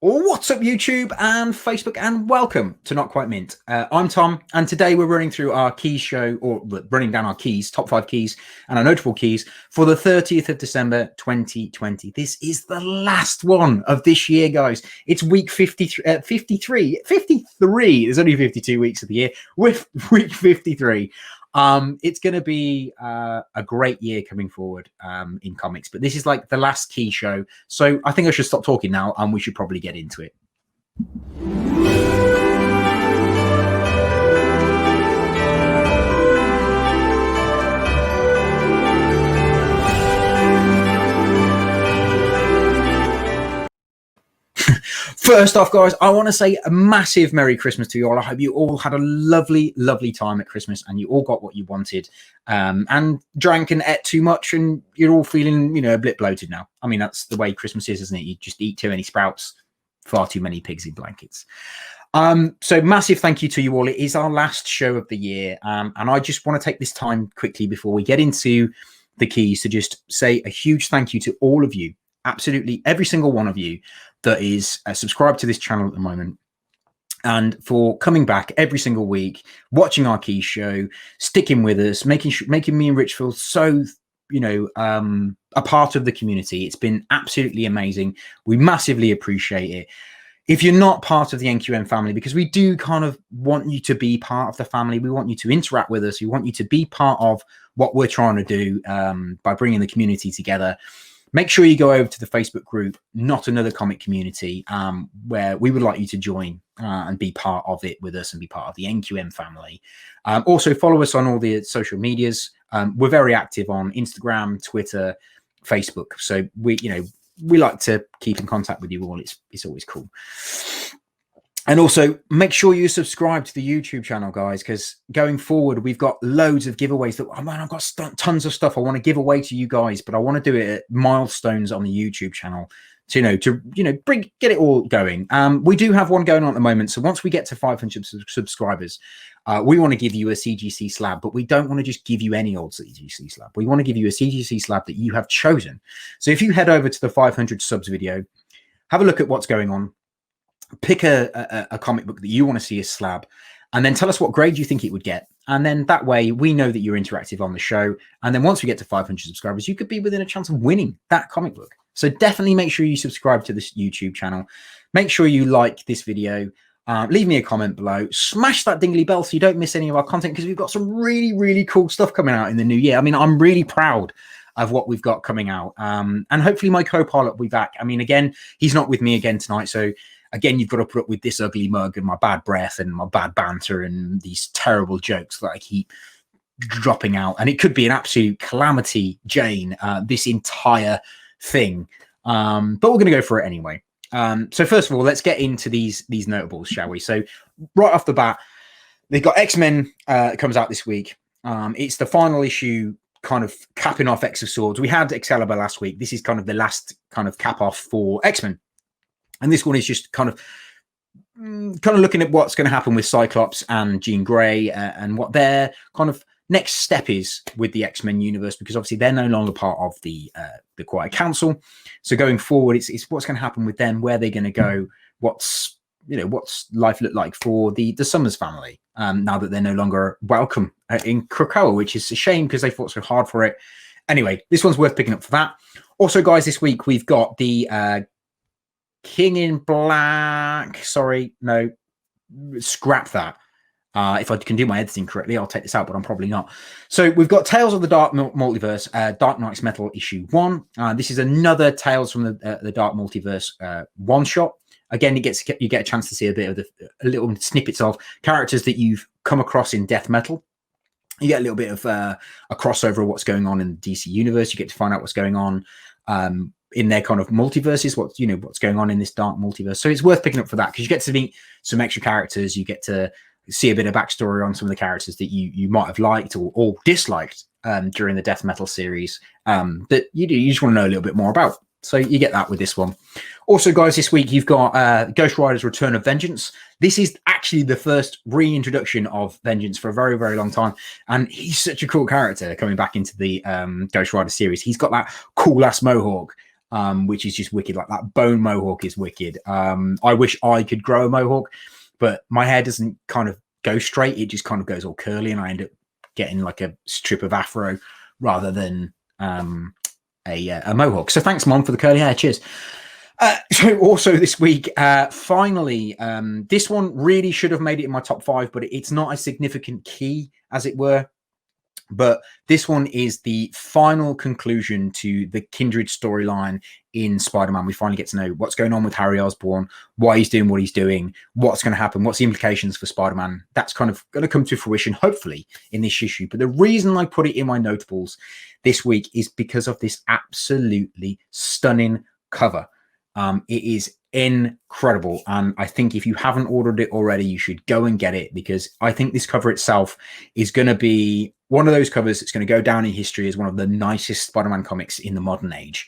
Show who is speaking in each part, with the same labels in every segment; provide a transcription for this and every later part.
Speaker 1: What's up, YouTube and Facebook, and welcome to Not Quite Mint. I'm Tom, and today we're running through our keys show, or running down our keys, top 5 keys, and our notable keys for the 30th of December 2020. This is the last one of this year, guys. It's week 53. There's only 52 weeks of the year. With week 53. It's going to be a great year coming forward in comics, but this is like the last key show. So I think I should stop talking now and we should probably get into it. First off, guys, I want to say a massive Merry Christmas to you all. I hope you all had a lovely, lovely time at Christmas and you all got what you wanted and drank and ate too much and you're all feeling, a bit bloated now. I mean, that's the way Christmas is, isn't it? You just eat too many sprouts, far too many pigs in blankets. So massive thank you to you all. It is our last show of the year. And I just want to take this time quickly before we get into the keys to just say a huge thank you to all of you. Absolutely every single one of you that is subscribed to this channel at the moment, and for coming back every single week, watching our key show, sticking with us, making me and Rich feel so a part of the community. It's been absolutely amazing. We massively appreciate it. If you're not part of the NQM family, because we do kind of want you to be part of the family, we want you to interact with us, we want you to be part of what we're trying to do by bringing the community together. Make sure you go over to the Facebook group, Not Another Comic Community, where we would like you to join and be part of it with us and be part of the NQM family. Also, follow us on all the social medias. We're very active on Instagram, Twitter, Facebook. So we like to keep in contact with you all. It's always cool. And also, make sure you subscribe to the YouTube channel, guys, because going forward, we've got loads of giveaways that, I've got tons of stuff I want to give away to you guys, but I want to do it at milestones on the YouTube channel to get it all going. We do have one going on at the moment. So once we get to 500 subscribers, we want to give you a CGC slab, but we don't want to just give you any old CGC slab. We want to give you a CGC slab that you have chosen. So if you head over to the 500 subs video, have a look at what's going on. Pick a comic book that you want to see as slab, and then tell us what grade you think it would get. And then that way we know that you're interactive on the show. And then once we get to 500 subscribers, you could be within a chance of winning that comic book. So definitely make sure you subscribe to this YouTube channel. Make sure you like this video. Leave me a comment below. Smash that dingly bell so you don't miss any of our content, because we've got some really, really cool stuff coming out in the new year. I mean, I'm really proud of what we've got coming out. And hopefully my co-pilot will be back. I mean, again, he's not with me again tonight. So again, you've got to put up with this ugly mug and my bad breath and my bad banter and these terrible jokes that I keep dropping out. And it could be an absolute calamity, Jane, this entire thing. But we're going to go for it anyway. So first of all, let's get into these notables, shall we? So right off the bat, they've got X-Men comes out this week. It's the final issue, kind of capping off X of Swords. We had Excalibur last week. This is kind of the last kind of cap off for X-Men. And this one is just kind of looking at what's going to happen with Cyclops and Jean Grey and what their kind of next step is with the X-Men universe, because obviously they're no longer part of the Quiet Council. So going forward, it's what's going to happen with them, where they're going to go, what's life look like for the Summers family now that they're no longer welcome in Krakoa, which is a shame because they fought so hard for it. Anyway, this one's worth picking up for that. Also, guys, this week we've got the King in Black. Sorry, no, scrap that. If I can do my editing correctly, I'll take this out, but I'm probably not. So we've got Tales of the Dark Multiverse, Dark Knights Metal issue 1. This is another Tales from the Dark Multiverse one shot. Again, you get a chance to see a bit of a little snippets of characters that you've come across in Death Metal. You get a little bit of a crossover of what's going on in the DC universe. You get to find out what's going on in their kind of multiverses, what's going on in this dark multiverse. So it's worth picking up for that, because you get to meet some extra characters. You get to see a bit of backstory on some of the characters that you might have liked or disliked during the Death Metal series that you just want to know a little bit more about. So you get that with this one. Also, guys, this week you've got Ghost Rider's Return of Vengeance. This is actually the first reintroduction of Vengeance for a very, very long time. And he's such a cool character coming back into the Ghost Rider series. He's got that cool-ass mohawk. which is just wicked. Like that bone mohawk is wicked. I wish I could grow a mohawk, but my hair doesn't kind of go straight. It just kind of goes all curly, and I end up getting like a strip of afro rather than a mohawk. So thanks, Mom, for the curly hair. Cheers. So also this week, finally, this one really should have made it in my top 5, but it's not a significant key, as it were. But this one is the final conclusion to the Kindred storyline in Spider-Man. We finally get to know what's going on with Harry Osborn, why he's doing what he's doing, what's going to happen, what's the implications for Spider-Man. That's kind of going to come to fruition, hopefully, in this issue. But the reason I put it in my notables this week is because of this absolutely stunning cover. It is incredible, and I think if you haven't ordered it already, you should go and get it, because I think this cover itself is going to be one of those covers that's going to go down in history as one of the nicest Spider-Man comics in the modern age.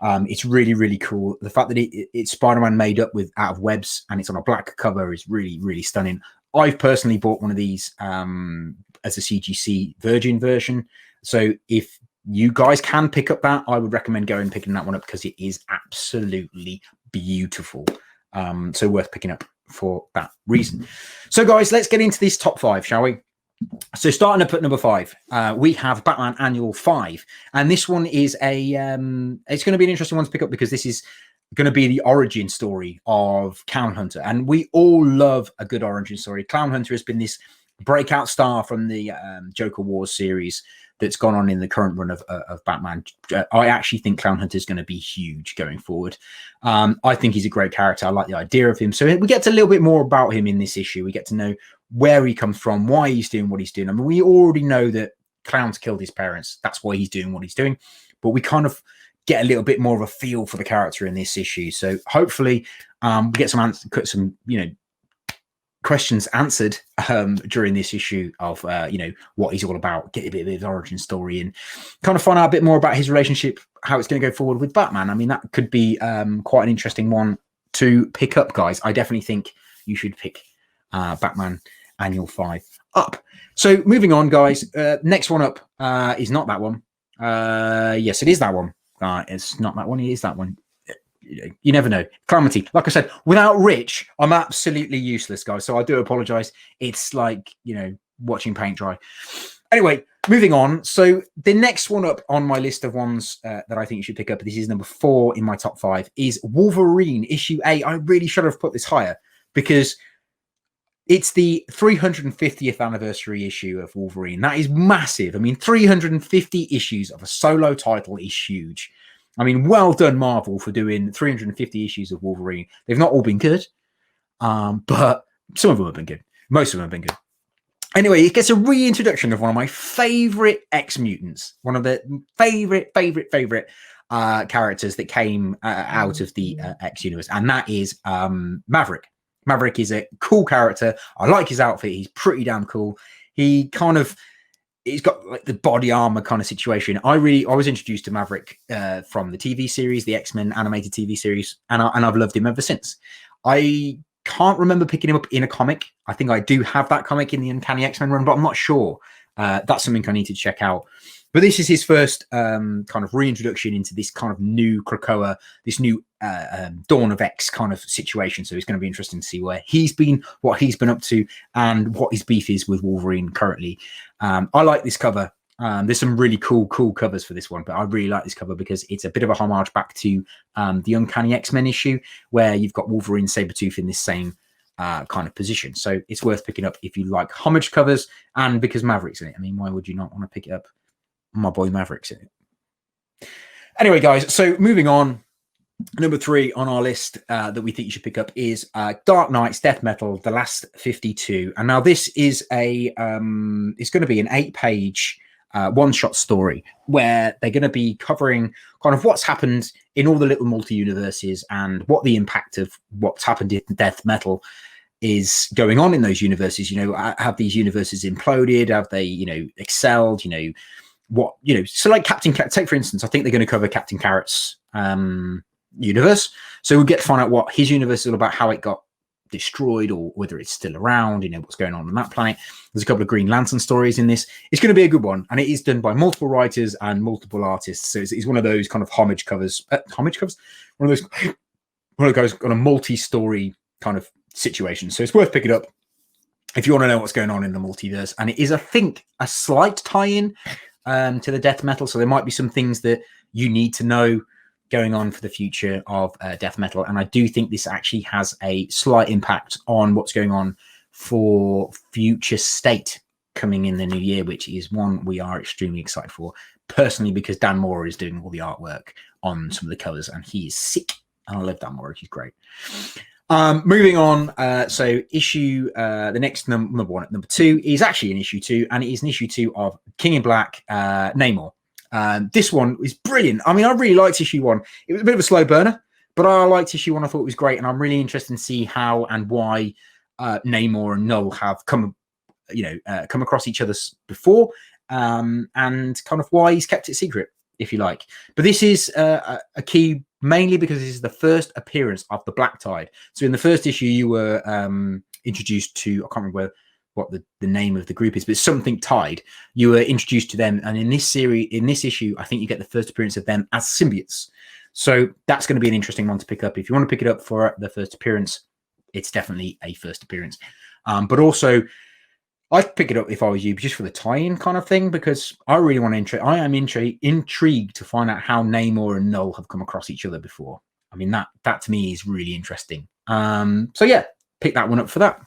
Speaker 1: It's really, really cool. The fact that it's Spider-Man made up out of webs and it's on a black cover is really, really stunning. I've personally bought one of these as a CGC Virgin version, so if you guys can pick up that, I would recommend going and picking that one up, because it is absolutely beautiful. So worth picking up for that reason. So guys, let's get into this top 5, shall we? So starting up at number 5, we have Batman Annual 5, and this one is it's going to be an interesting one to pick up, because this is going to be the origin story of Clown Hunter, and we all love a good origin story. Clown Hunter has been this breakout star from the Joker Wars series that's gone on in the current run of Batman. I actually think Clown Hunter is going to be huge going forward. I think he's a great character. I like the idea of him. So we get to a little bit more about him in this issue. We get to know where he comes from, why he's doing what he's doing. I mean, we already know that Clown's killed his parents. That's why he's doing what he's doing. But we kind of get a little bit more of a feel for the character in this issue. So hopefully we get some questions answered during this issue of what he's all about, get a bit of his origin story, and kind of find out a bit more about his relationship, how it's going to go forward with Batman. I mean, that could be quite an interesting one to pick up, guys. I definitely think you should pick Batman Annual 5 up. So moving on, guys, next one up is not that one. Yes, it is that one. It's not that one, it is that one. You never know. Calamity. Like I said, without Rich, I'm absolutely useless, guys. So I do apologize. It's like, watching paint dry. Anyway, moving on. So the next one up on my list of ones that I think you should pick up, this is number 4 in my top 5, is Wolverine issue 8. I really should have put this higher, because it's the 350th anniversary issue of Wolverine. That is massive. I mean, 350 issues of a solo title is huge. I mean, well done, Marvel, for doing 350 issues of Wolverine. They've not all been good, but some of them have been good. Most of them have been good. Anyway, it gets a reintroduction of one of my favorite X-Mutants, one of the favorite characters that came out of the X universe, and that is Maverick. Maverick is a cool character. I like his outfit. He's pretty damn cool. He's got like the body armor kind of situation. I was introduced to Maverick from the TV series, the X-Men animated TV series, and I've loved him ever since. I can't remember picking him up in a comic. I think I do have that comic in the Uncanny X-Men run, but I'm not sure. That's something I need to check out. But this is his first kind of reintroduction into this kind of new Krakoa, this new Dawn of X kind of situation. So it's going to be interesting to see where he's been, what he's been up to, and what his beef is with Wolverine currently. I like this cover. There's some really cool covers for this one, but I really like this cover because it's a bit of a homage back to the Uncanny X-Men issue, where you've got Wolverine, Sabretooth in this same kind of position. So it's worth picking up if you like homage covers, and because Maverick's in it. I mean, why would you not want to pick it up? My boy Maverick's in it. Anyway, guys, so moving on, number 3 on our list that we think you should pick up is Dark Knight's Death Metal, The Last 52. And now this is it's going to be an 8-page one-shot story where they're going to be covering kind of what's happened in all the little multi-universes and what the impact of what's happened in Death Metal is going on in those universes. Have these universes imploded? Have they, excelled? So like Captain Carrot, take for instance, I think they're going to cover Captain Carrot's universe. So we'll get to find out what his universe is all about, how it got destroyed or whether it's still around, what's going on that planet. There's a couple of Green Lantern stories in this. It's going to be a good one, and it is done by multiple writers and multiple artists. So it's one of those kind of homage covers. One of those guys on a multi-story kind of situation. So it's worth picking up if you want to know what's going on in the multiverse. And it is, I think, a slight tie-in to the death metal. So there might be some things that you need to know going on for the future of death metal. And I do think this actually has a slight impact on what's going on for Future State coming in the new year, which is one we are extremely excited for. Personally, because Dan Moore is doing all the artwork on some of the covers, and he is sick. And I love Dan Moore. He's great. Moving on. So issue, the next number one at number 2 is actually an issue 2, and it is an issue 2 of King in Black, Namor. This one is brilliant. I mean, I really liked issue 1. It was a bit of a slow burner, but I liked issue 1. I thought it was great, and I'm really interested to see how and why Namor and Null have come across each other before, and kind of why he's kept it secret, if you like. But this is a key mainly because this is the first appearance of the Black Tide. So in the first issue, you were introduced to, I can't remember what the name of the group is, but something Tide. You were introduced to them, and in this issue, I think you get the first appearance of them as symbiotes. So that's going to be an interesting one to pick up. If you want to pick it up for the first appearance, it's definitely a first appearance. But also, I'd pick it up if I was you, just for the tie-in kind of thing, because I really want to. I am intrigued to find out how Namor and Null have come across each other before. I mean, that to me is really interesting. So yeah, pick that one up for that.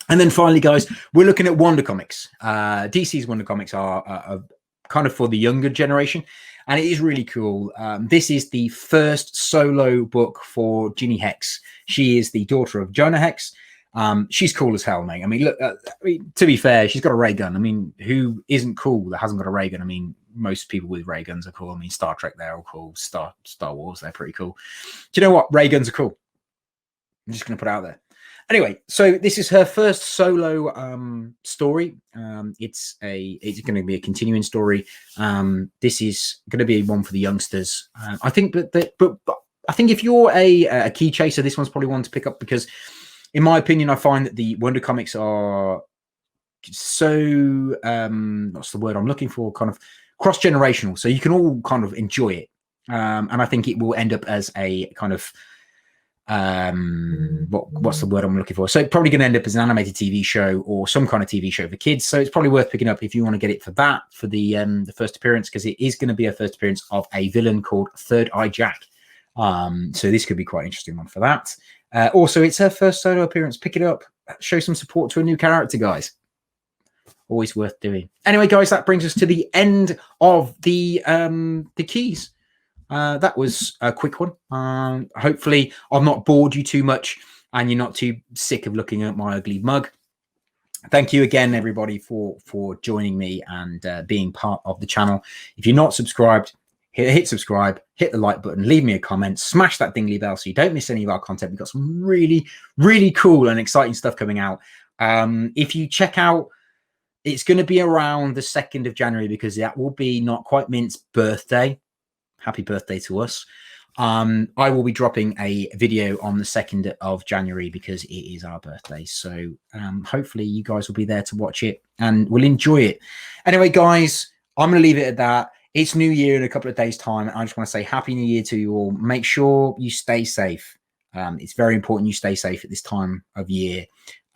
Speaker 1: And then finally, guys, we're looking at Wonder Comics. DC's Wonder Comics are kind of for the younger generation, and it is really cool. This is the first solo book for Ginny Hex. She is the daughter of Jonah Hex. She's cool as hell, mate. I mean, look, to be fair, she's got a ray gun. I mean, who isn't cool that hasn't got a ray gun? I mean, most people with ray guns are cool. I mean, Star Trek, they're all cool. Star Wars, they're pretty cool. Do you know what? Ray guns are cool. I'm just going to put it out there. Anyway, so this is her first solo story. It's going to be a continuing story. This is going to be one for the youngsters. I think, but I think if you're a key chaser, this one's probably one to pick up, because in my opinion, I find that the Wonder Comics are so, what's the word I'm looking for? Kind of cross-generational. So you can all kind of enjoy it. And I think it will end up as a kind of, what's the word I'm looking for? So it's probably going to end up as an animated TV show or some kind of TV show for kids. So it's probably worth picking up if you want to get it for that, for the first appearance, because it is going to be a first appearance of a villain called Third Eye Jack. So this could be quite an interesting one for that. Also, it's her first solo appearance. Pick it up. Show some support to a new character, guys. Always worth doing. Anyway, guys, that brings us to the end of the keys. That was a quick one. Hopefully, I've not bored you too much and you're not too sick of looking at my ugly mug. Thank you again, everybody, for joining me and being part of the channel. If you're not subscribed, hit subscribe, hit the like button, leave me a comment, smash that dingly bell so you don't miss any of our content. We've got some really, really cool and exciting stuff coming out. If you check out, it's going to be around the 2nd of January, because that will be Not Quite Mint's birthday. Happy birthday to us. I will be dropping a video on the 2nd of January because it is our birthday. So hopefully you guys will be there to watch it and will enjoy it. Anyway, guys, I'm going to leave it at that. It's New Year in a couple of days' time. I just want to say Happy New Year to you all. Make sure you stay safe. It's very important you stay safe at this time of year.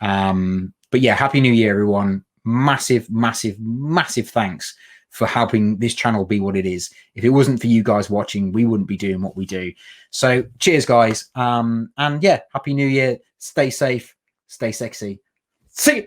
Speaker 1: But yeah, Happy New Year, everyone. Massive, massive, massive thanks for helping this channel be what it is. If it wasn't for you guys watching, we wouldn't be doing what we do. So cheers, guys. And yeah, Happy New Year. Stay safe. Stay sexy. See you.